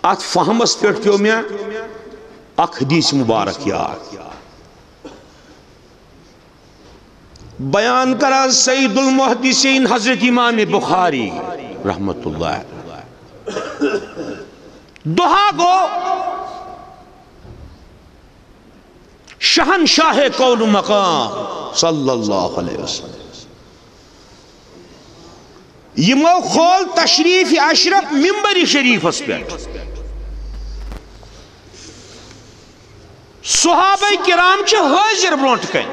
ات فہمس پہ پیو میں اخ حدیث مبارک یاد بیان کرا سید المحدثین حضرت امام بخاری رحمت اللہ دہا گو شہنشاہ قول مقام صلی اللہ علیہ وسلم یمو کھول تشریف اشرف ممبر شریف اس پہ صحابہ کرام چھ حاضر برونٹ کن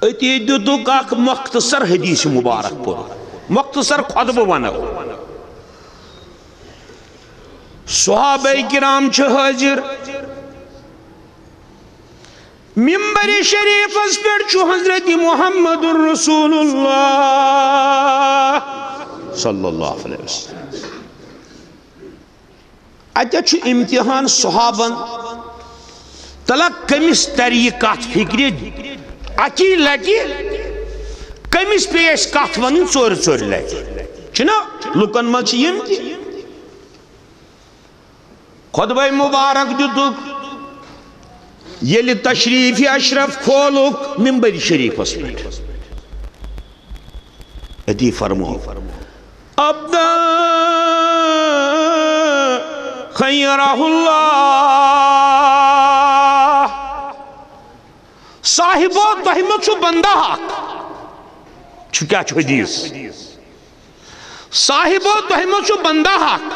اتی دتک اخ مختصر حدیث مبارک پور مختصر خطبہ ونو صحابہ کرام چھ حاضر ممبر شریف اس پر چھ حضرت محمد رسول اللہ صلی اللہ علیہ وسلم اتہ چھ امتحان صحابن تلا کمس طریق کت فکر اکی لٹی کمس پیش کت ون ژور ژور لٹی چھنا لکن مز یم تہ خطبہ مبارک دتک یل تشریف اشرف کھولک ممبر شریف اس پہ ادی فرمو ابدا خیرہ اللہ صاحبو تہمت چھو بندہ حق چھو کیا چھو حدیث صاحبو تہمت چھو بندہ حق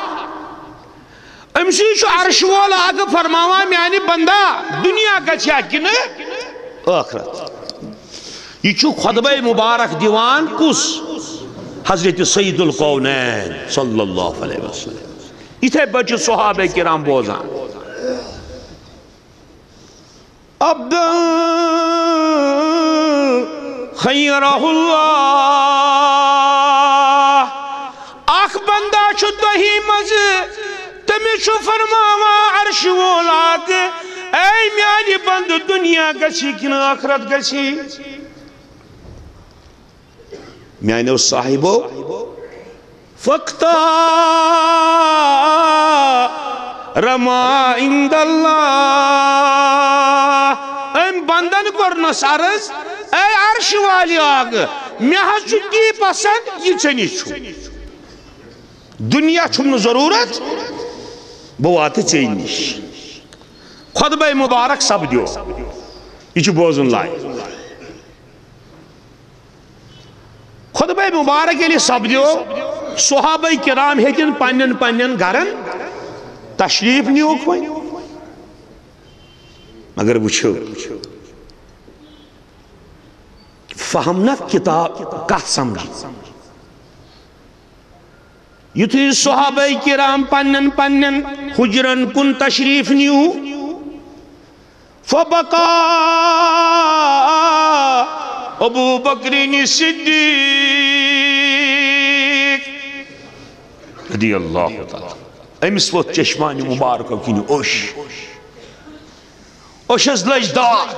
امسی چھو عرش والا آگا فرماوا میانی بندہ دنیا کا چھیا کن آخرت یہ چھو خطبہ مبارک دیوان کس حضرت سید القونین صلی اللہ علیہ وسلم اتھے بچے صحابہ کرام بوزان عبدا خیرہ اللہ آخ بندہ چھو تہی مز تمہیں چھو فرماوا عرش وولاک اے میانی بند دنیا گسی کن آخرت گسی میانی اس صاحبو فقطا رما عند اللہ ایم بندن کرنس عرض اے عرش والی آگ میں چھو کی پسند یہ چنی چھو دنیا چھو ضرورت بوات چینش خطبہ مبارک سب دیو یہ بوزن لائی خطبہ مبارک یلی سب دیو صحابہ کرام ہیتن پنن گرن تشریف نیوک وی مگر وچھو فہمنا کتاب کت سمجھ یتھی صحابہ کرام پنن حجرن کن تشریف نیو فبقا ابو بکر صدیق رضی اللہ تعالی امس وقت چشمانی مبارکہ کنی اوش از لجدار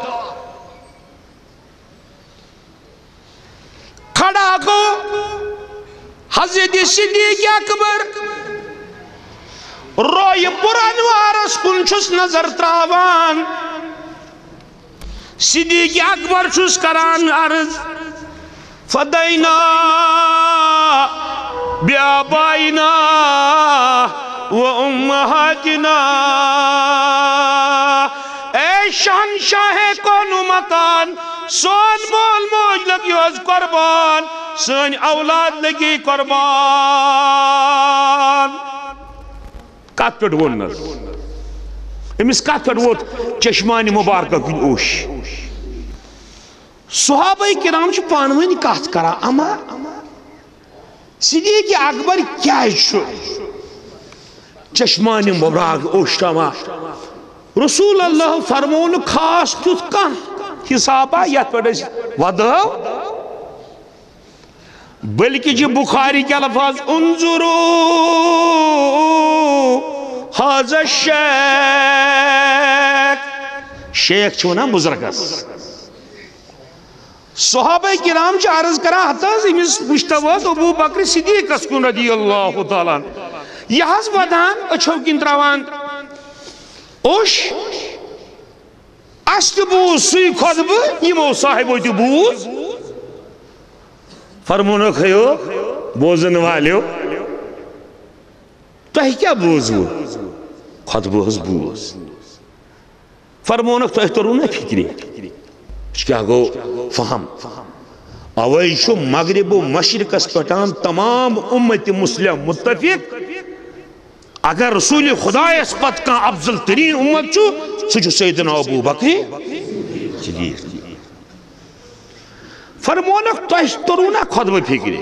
کھڑا کو حضرت صدیق اکبر روی پرانوارس کن چھس نظر تراوان صدیق اکبر چھس کران عرض فدینا بیابائنا و امہاتنا اے شہنشاہ کون مکان سون مول موج لگی از قربان سن اولاد لگی قربان کت پٹ ونس امس کت پٹ ووت چشمانی مبارکہ کن اوش صحابہ کرام چھ پانوین کت کرا اما صدیق اکبر کیا چھو چشمانی مبارک اوش تما رسول اللہ فرمون خاص تیت کان حسابہ یت پٹ ودو بلکہ جی بخاری کے الفاظ انظرو حاضر شیخ چھونا بزرگس صحابہ کرام عرض کرا حتاز امس مشتوات ابو بکر صدیق کن رضی اللہ تعالیٰ یہ ودان اچھو کن تراوان اوش است بوز سی خطب یمو صاحبو تی بوز فرمونک ہے بوزن والیو تہ کیا بوزو خطبہ ہز بوز فرمونک تہ ترو نا فکری کیا گو فہم اوے شو مغرب و مشرقس پٹان تمام امت مسلم متفق اگر رسول خدا اس پت کا افضل ترین امت چھو سجو سیدنا ابو بکر صدیق فرمونک تہ ترو نا خطبہ فکری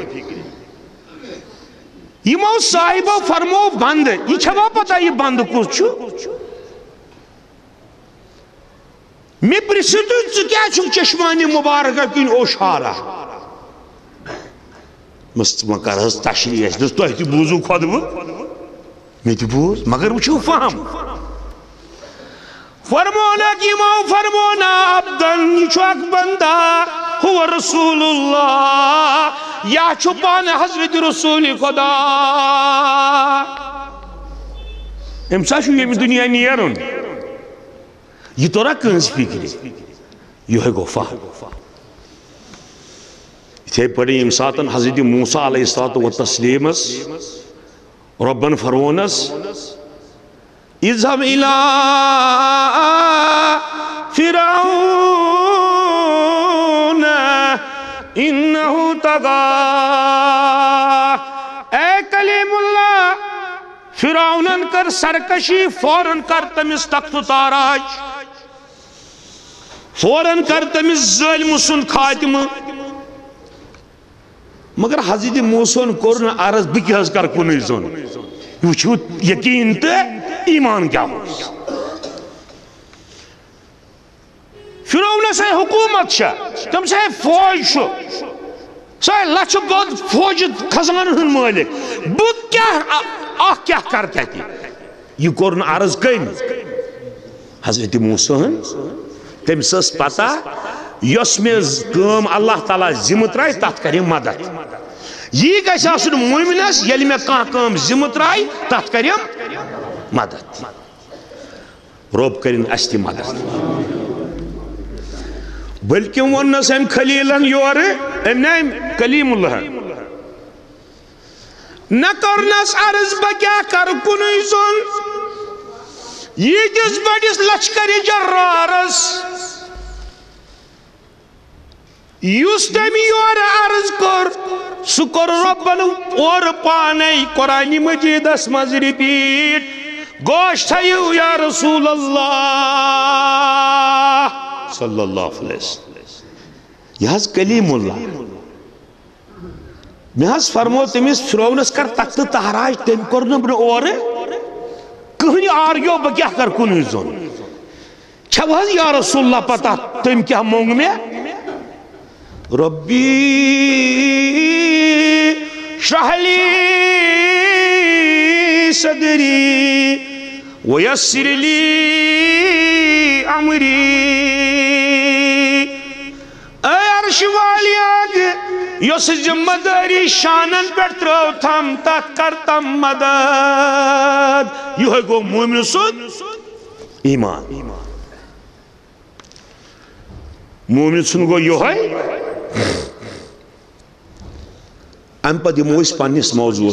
یمو صاحبو فرمو بند یہ چھوا پتہ یہ بند کس چھو میں پرسیتو کیا چھو چشمانی مبارکہ کن اوشارا مستمکر حض تشریح ہے تو تی بوزو خطبہ میں تی بوز مگر وچھو فہم فرمونا کی ماں فرمونا عبدن یہ چھو اک بندہ ہوا رسول اللہ یا چھپانے حضرت رسول خدا امسا چھو یہ دنیا نیرون یہ تو رکھ کنس فکری یہ ہے گو فہم یہ پڑی امساتن حضرت موسیٰ علیہ السلام ربن فرونس اذهب الى فرعون انہو طغى اے کلیم اللہ فرعونن کر سرکشی فوراً کر تمس تخت تاراج فوراً کر تمس ظلم سن خاتمہ مگر حضرت موسیٰ کرنا عرض بکی حض کر کنی زن وچھو یقین تے ایمان کیا ہو فرعون سے حکومت شا تم سے فوج شو سے لچ گود فوج خزان ہن مالک بک کیا آہ کیا کرتا ہے یہ کرنا عرض کئی حضرت موسیٰ تم سس پتا یس میں کام اللہ تعالیٰ ذمہ ترائی تات کریں مدد یہ گیسے آسن مومنس یلی میں کام ذمہ ترائی تات کریں مدد رب کریں استی مدد بلکہ ونس ہم خلیلن یور ام نیم کلیم اللہ نہ کرنس عرض بکیا کر کنی زن یہ جس بڑیس لشکری جرارس یوس تمی یور عرض کر سکر ربن اور پانے قرآن مجید اسمز ریپیٹ گوشت ہے یا رسول اللہ صلی اللہ علیہ وسلم یہ حض کلیم اللہ میں حض فرمو تمیز فرعونس کر تخت تحراج تم کرنا بنا اور کہنی آرگیو بکیہ کر کنی زون چھو حض یا رسول اللہ پتا تم کیا مونگ میں ربی شرح لی صدری ویسر لی امری اے عرش والی آگ یس ذمہ داری شانن پر ترو تھم تک کرتم مدد یہ ہے گو مومن سن ایمان مومن سن گو یہ ہے ام پا دمو اس پانیس موضوع